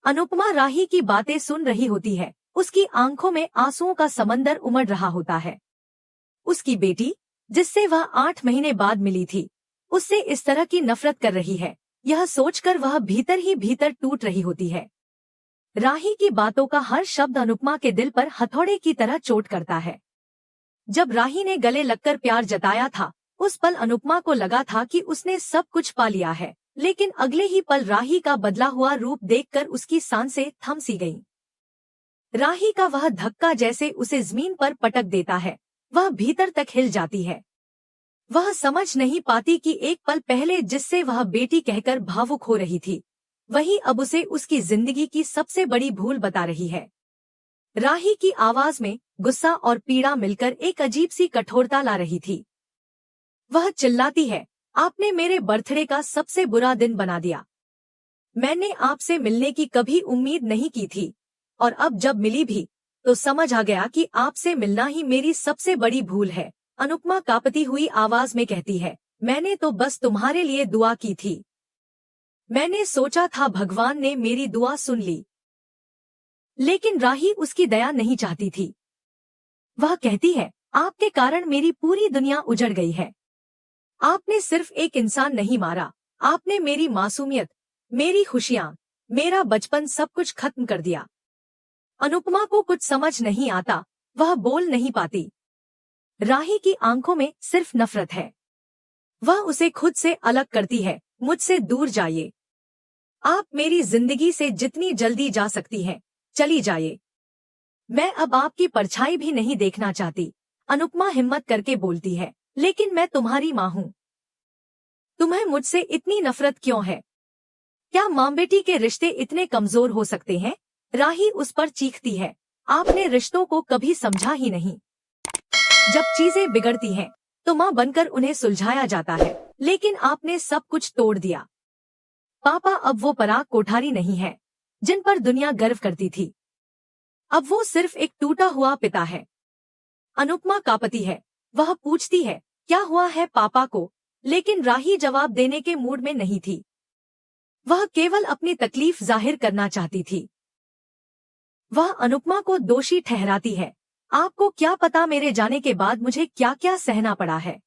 अनुपमा राही की बातें सुन रही होती है। उसकी आंखों में आंसुओं का समंदर उमड़ रहा होता है। उसकी बेटी, जिससे वह 8 महीने बाद मिली थी, उससे इस तरह की नफरत कर रही है, यह सोचकर वह भीतर ही भीतर टूट रही होती है। राही की बातों का हर शब्द अनुपमा के दिल पर हथौड़े की तरह चोट करता है। जब राही ने गले लगकर प्यार जताया था, उस पल अनुपमा को लगा था कि उसने सब कुछ पा लिया है, लेकिन अगले ही पल राही का बदला हुआ रूप देखकर उसकी सांसें थम सी गईं। राही का वह धक्का जैसे उसे जमीन पर पटक देता है, वह भीतर तक हिल जाती है। वह समझ नहीं पाती कि एक पल पहले जिससे वह बेटी कहकर भावुक हो रही थी, वही अब उसे उसकी जिंदगी की सबसे बड़ी भूल बता रही है। राही की आवाज में गुस्सा और पीड़ा मिलकर एक अजीब सी कठोरता ला रही थी। वह चिल्लाती है, आपने मेरे बर्थडे का सबसे बुरा दिन बना दिया। मैंने आपसे मिलने की कभी उम्मीद नहीं की थी, और अब जब मिली भी तो समझ आ गया कि आपसे मिलना ही मेरी सबसे बड़ी भूल है। अनुपमा कांपती हुई आवाज में कहती है, मैंने तो बस तुम्हारे लिए दुआ की थी। मैंने सोचा था भगवान ने मेरी दुआ सुन ली। लेकिन राही उसकी दया नहीं चाहती थी। वह कहती है, आपके कारण मेरी पूरी दुनिया उजड़ गई है। आपने सिर्फ एक इंसान नहीं मारा, आपने मेरी मासूमियत, मेरी खुशियां, मेरा बचपन सब कुछ खत्म कर दिया। अनुपमा को कुछ समझ नहीं आता, वह बोल नहीं पाती। राही की आंखों में सिर्फ नफरत है। वह उसे खुद से अलग करती है, मुझसे दूर जाइए। आप मेरी जिंदगी से जितनी जल्दी जा सकती हैं, चली जाइए। मैं अब आपकी परछाई भी नहीं देखना चाहती। अनुपमा हिम्मत करके बोलती है, लेकिन मैं तुम्हारी माँ हूँ। तुम्हें मुझसे इतनी नफरत क्यों है? क्या माँ बेटी के रिश्ते इतने कमजोर हो सकते हैं? राही उस पर चीखती है, आपने रिश्तों को कभी समझा ही नहीं। जब चीजें बिगड़ती हैं, तो माँ बनकर उन्हें सुलझाया जाता है, लेकिन आपने सब कुछ तोड़ दिया। पापा अब वो पराग कोठारी नहीं है, जिन पर दुनिया गर्व करती थी। अब वो सिर्फ एक टूटा हुआ पिता है। अनुपमा कांपती है, वह पूछती है, क्या हुआ है पापा को? लेकिन राही जवाब देने के मूड में नहीं थी। वह केवल अपनी तकलीफ जाहिर करना चाहती थी। वह अनुपमा को दोषी ठहराती है, आपको क्या पता मेरे जाने के बाद मुझे क्या क्या सहना पड़ा है।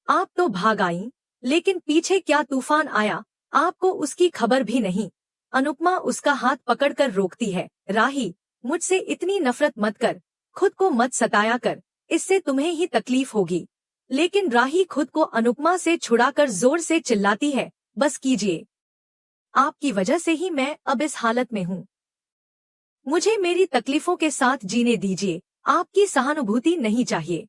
आप तो भाग आईं, लेकिन पीछे क्या तूफान आया, आपको उसकी खबर भी नहीं। अनुपमा उसका हाथ पकड़कर रोकती है, राही, मुझसे इतनी नफरत मत कर, खुद को मत सताया कर, इससे तुम्हें ही तकलीफ होगी। लेकिन राही खुद को अनुपमा से छुड़ाकर जोर से चिल्लाती है, बस कीजिए। आपकी वजह से ही मैं अब इस हालत में हूँ। मुझे मेरी तकलीफों के साथ जीने दीजिए, आपकी सहानुभूति नहीं चाहिए।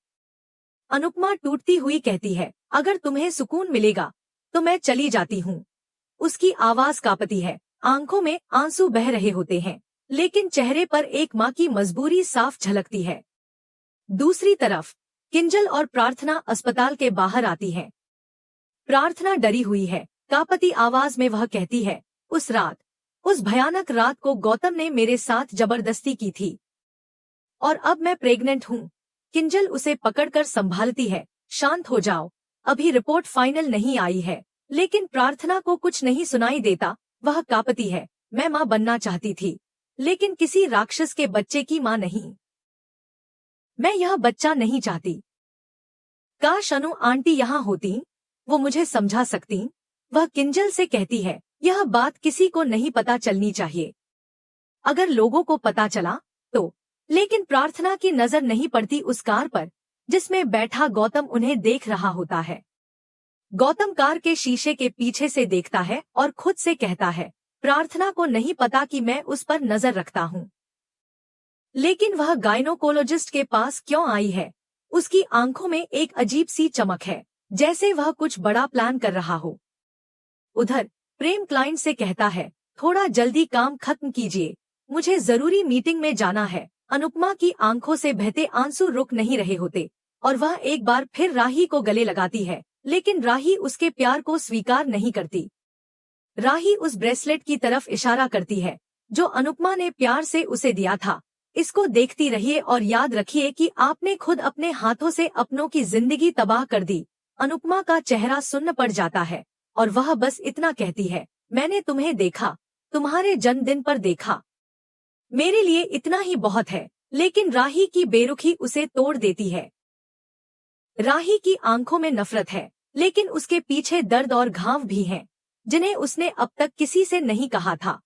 अनुपमा टूटती हुई कहती है, अगर तुम्हें सुकून मिलेगा तो मैं चली जाती हूँ। उसकी आवाज कांपती है, आंखों में आंसू बह रहे होते हैं, लेकिन चेहरे पर एक माँ की मजबूरी साफ झलकती है। दूसरी तरफ किंजल और प्रार्थना अस्पताल के बाहर आती है। प्रार्थना डरी हुई है, कांपती आवाज में वह कहती है, उस भयानक रात को गौतम ने मेरे साथ जबरदस्ती की थी, और अब मैं प्रेग्नेंट हूँ। किंजल उसे पकड़कर संभालती है, शांत हो जाओ, अभी रिपोर्ट फाइनल नहीं आई है। लेकिन प्रार्थना को कुछ नहीं सुनाई देता। वह कांपती है, मैं माँ बनना चाहती थी, लेकिन किसी राक्षस के बच्चे की माँ नहीं। मैं यह बच्चा नहीं चाहती। काश अनु आंटी यहाँ होती, वो मुझे समझा सकती। वह किंजल से कहती है, यह बात किसी को नहीं पता चलनी चाहिए। अगर लोगों को पता चला तो। लेकिन प्रार्थना की नजर नहीं पड़ती उस कार पर, जिसमें बैठा गौतम उन्हें देख रहा होता है। गौतम कार के शीशे के पीछे से देखता है और खुद से कहता है, प्रार्थना को नहीं पता कि मैं उस पर नजर रखता हूँ। लेकिन वह गायनोकोलॉजिस्ट के पास क्यों आई है? उसकी आंखों में एक अजीब सी चमक है, जैसे वह कुछ बड़ा प्लान कर रहा हो। उधर प्रेम क्लाइंट से कहता है, थोड़ा जल्दी काम खत्म कीजिए, मुझे जरूरी मीटिंग में जाना है। अनुपमा की आंखों से बहते आंसू रुक नहीं रहे होते, और वह एक बार फिर राही को गले लगाती है, लेकिन राही उसके प्यार को स्वीकार नहीं करती। राही उस ब्रेसलेट की तरफ इशारा करती है, जो अनुपमा ने प्यार से उसे दिया था। इसको देखती रहिए और याद रखिए कि आपने खुद अपने हाथों से अपनों की जिंदगी तबाह कर दी। अनुपमा का चेहरा सुन्न पड़ जाता है, और वह बस इतना कहती है, मैंने तुम्हें देखा, तुम्हारे जन्मदिन पर देखा। मेरे लिए इतना ही बहुत है। लेकिन राही की बेरुखी उसे तोड़ देती है। राही की आंखों में नफरत है, लेकिन उसके पीछे दर्द और घाव भी हैं, जिन्हें उसने अब तक किसी से नहीं कहा था।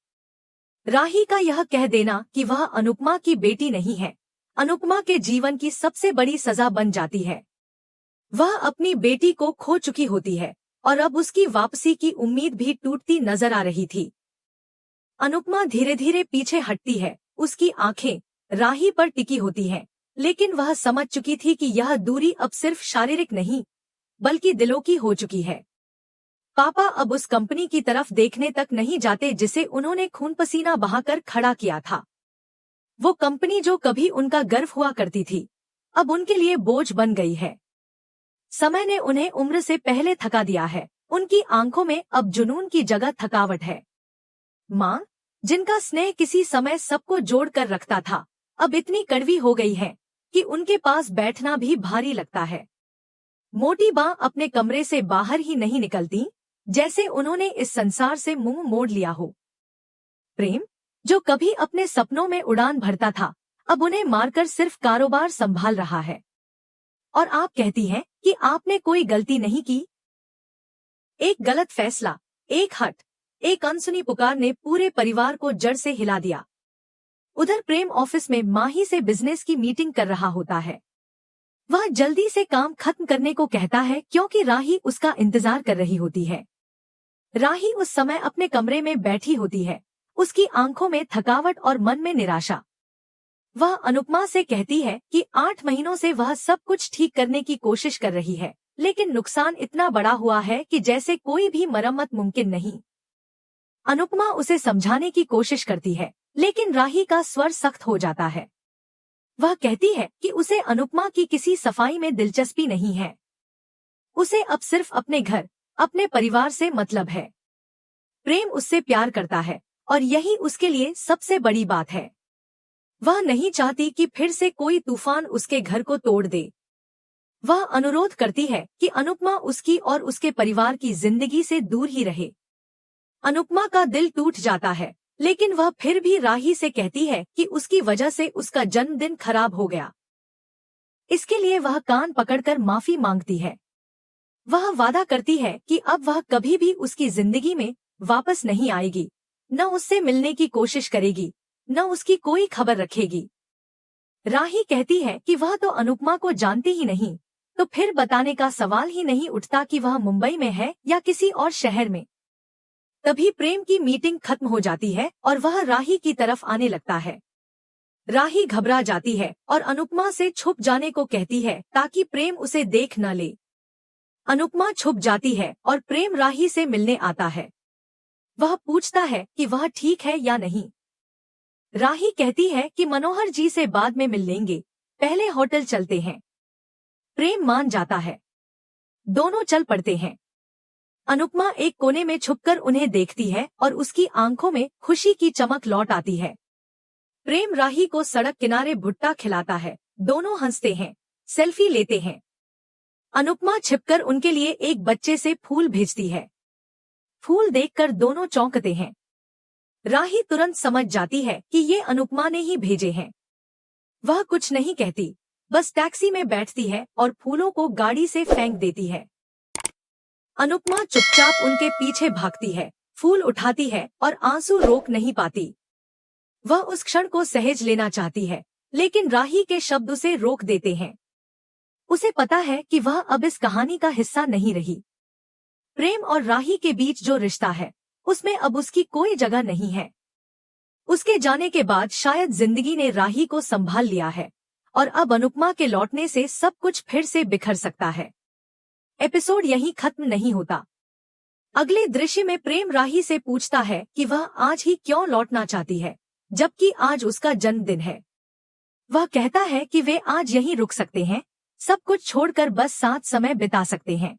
राही का यह कह देना कि वह अनुपमा की बेटी नहीं है, अनुपमा के जीवन की सबसे बड़ी सजा बन जाती है। वह अपनी बेटी को खो चुकी होती है और अब उसकी वापसी की उम्मीद भी टूटती नजर आ रही थी। अनुपमा धीरे धीरे पीछे हटती है, उसकी आंखें राही पर टिकी होती हैं, लेकिन वह समझ चुकी थी कि यह दूरी अब सिर्फ शारीरिक नहीं, बल्कि दिलों की हो चुकी है। पापा अब उस कंपनी की तरफ देखने तक नहीं जाते जिसे उन्होंने खून पसीना बहाकर खड़ा किया था। वो कंपनी जो कभी उनका गर्व हुआ करती थी, अब उनके लिए बोझ बन गई है। समय ने उन्हें उम्र से पहले थका दिया है। उनकी आंखों में अब जुनून की जगह थकावट है। माँ, जिनका स्नेह किसी समय सबको जोड़ कर रखता था, अब इतनी कड़वी हो गई है कि उनके पास बैठना भी भारी लगता है। मोटी बाँ अपने कमरे से बाहर ही नहीं निकलती, जैसे उन्होंने इस संसार से मुंह मोड़ लिया हो। प्रेम, जो कभी अपने सपनों में उड़ान भरता था, अब उन्हें मारकर सिर्फ कारोबार संभाल रहा है। और आप कहती हैं कि आपने कोई गलती नहीं की। एक गलत फैसला, एक हट, एक अनसुनी पुकार ने पूरे परिवार को जड़ से हिला दिया। उधर प्रेम ऑफिस में माही से बिजनेस की मीटिंग कर रहा होता है। वह जल्दी से काम खत्म करने को कहता है क्योंकि राही उसका इंतजार कर रही होती है। राही उस समय अपने कमरे में बैठी होती है, उसकी आंखों में थकावट और मन में निराशा। वह अनुपमा से कहती है कि 8 महीनों से वह सब कुछ ठीक करने की कोशिश कर रही है, लेकिन नुकसान इतना बड़ा हुआ है कि जैसे कोई भी मरम्मत मुमकिन नहीं। अनुपमा उसे समझाने की कोशिश करती है, लेकिन राही का स्वर सख्त हो जाता है। वह कहती है कि उसे अनुपमा की किसी सफाई में दिलचस्पी नहीं है। उसे अब सिर्फ अपने घर, अपने परिवार से मतलब है। प्रेम उससे प्यार करता है और यही उसके लिए सबसे बड़ी बात है। वह नहीं चाहती कि फिर से कोई तूफान उसके घर को तोड़ दे। वह अनुरोध करती है कि अनुपमा उसकी और उसके परिवार की जिंदगी से दूर ही रहे। अनुपमा का दिल टूट जाता है, लेकिन वह फिर भी राही से कहती है कि उसकी वजह से उसका जन्मदिन खराब हो गया। इसके लिए वह कान पकड़कर माफी मांगती है। वह वादा करती है कि अब वह कभी भी उसकी जिंदगी में वापस नहीं आएगी, न उससे मिलने की कोशिश करेगी, न उसकी कोई खबर रखेगी। राही कहती है कि वह तो अनुपमा को जानती ही नहीं, तो फिर बताने का सवाल ही नहीं उठता कि वह मुंबई में है या किसी और शहर में। तभी प्रेम की मीटिंग खत्म हो जाती है और वह राही की तरफ आने लगता है। राही घबरा जाती है और अनुपमा से छुप जाने को कहती है ताकि प्रेम उसे देख न ले। अनुपमा छुप जाती है और प्रेम राही से मिलने आता है। वह पूछता है कि वह ठीक है या नहीं। राही कहती है कि मनोहर जी से बाद में मिल लेंगे, पहले होटल चलते हैं। प्रेम मान जाता है। दोनों चल पड़ते हैं। अनुपमा एक कोने में छुपकर उन्हें देखती है और उसकी आंखों में खुशी की चमक लौट आती है। प्रेम राही को सड़क किनारे भुट्टा खिलाता है, दोनों हंसते हैं, सेल्फी लेते हैं। अनुपमा छिपकर उनके लिए एक बच्चे से फूल भेजती है। फूल देखकर दोनों चौंकते हैं। राही तुरंत समझ जाती है कि ये अनुपमा ने ही भेजे हैं। वह कुछ नहीं कहती, बस टैक्सी में बैठती है और फूलों को गाड़ी से फेंक देती है। अनुपमा चुपचाप उनके पीछे भागती है, फूल उठाती है और आंसू रोक नहीं पाती। वह उस क्षण को सहेज लेना चाहती है, लेकिन राही के शब्द उसे रोक देते हैं। उसे पता है कि वह अब इस कहानी का हिस्सा नहीं रही। प्रेम और राही के बीच जो रिश्ता है, उसमें अब उसकी कोई जगह नहीं है। उसके जाने के बाद शायद जिंदगी ने राही को संभाल लिया है और अब अनुपमा के लौटने से सब कुछ फिर से बिखर सकता है। एपिसोड यहीं खत्म नहीं होता। अगले दृश्य में प्रेम राही से पूछता है कि वह आज ही क्यों लौटना चाहती है, जबकि आज उसका जन्मदिन है। वह कहता है कि वे आज यहीं रुक सकते हैं, सब कुछ छोड़कर बस साथ समय बिता सकते हैं।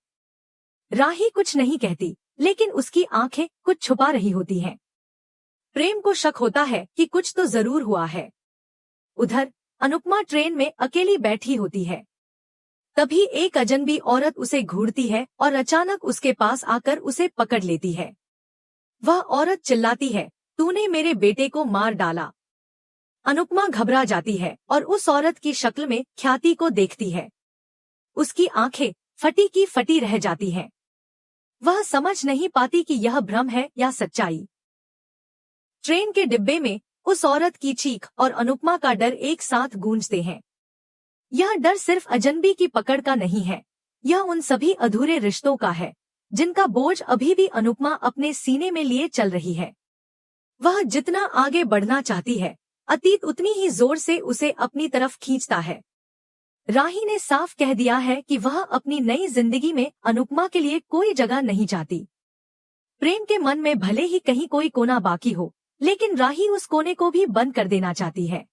राही कुछ नहीं कहती, लेकिन उसकी आंखें कुछ छुपा रही होती हैं। प्रेम को शक होता है कि कुछ तो जरूर हुआ है। उधर अनुपमा ट्रेन में अकेली बैठी होती है। तभी एक अजनबी औरत उसे घूरती है और अचानक उसके पास आकर उसे पकड़ लेती है। वह औरत चिल्लाती है, तूने मेरे बेटे को मार डाला। अनुपमा घबरा जाती है और उस औरत की शक्ल में ख्याति को देखती है। उसकी आंखें फटी की फटी रह जाती हैं। वह समझ नहीं पाती कि यह भ्रम है या सच्चाई। ट्रेन के डिब्बे में उस औरत की चीख और अनुपमा का डर एक साथ गूंजते हैं। यह डर सिर्फ अजनबी की पकड़ का नहीं है, यह उन सभी अधूरे रिश्तों का है जिनका बोझ अभी भी अनुपमा अपने सीने में लिए चल रही है। वह जितना आगे बढ़ना चाहती है, अतीत उतनी ही जोर से उसे अपनी तरफ खींचता है। राही ने साफ कह दिया है कि वह अपनी नई जिंदगी में अनुपमा के लिए कोई जगह नहीं चाहती। प्रेम के मन में भले ही कहीं कोई कोना बाकी हो, लेकिन राही उस कोने को भी बंद कर देना चाहती है।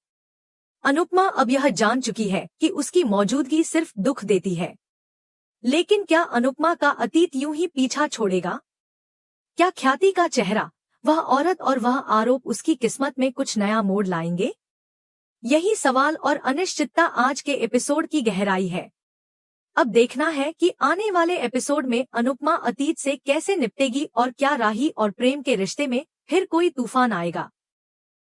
अनुपमा अब यह जान चुकी है कि उसकी मौजूदगी सिर्फ दुख देती है। लेकिन क्या अनुपमा का अतीत यूं ही पीछा छोड़ेगा? क्या ख्याति का चेहरा, वह औरत और वह आरोप उसकी किस्मत में कुछ नया मोड़ लाएंगे? यही सवाल और अनिश्चितता आज के एपिसोड की गहराई है। अब देखना है कि आने वाले एपिसोड में अनुपमा अतीत से कैसे निपटेगी और क्या राही और प्रेम के रिश्ते में फिर कोई तूफान आएगा।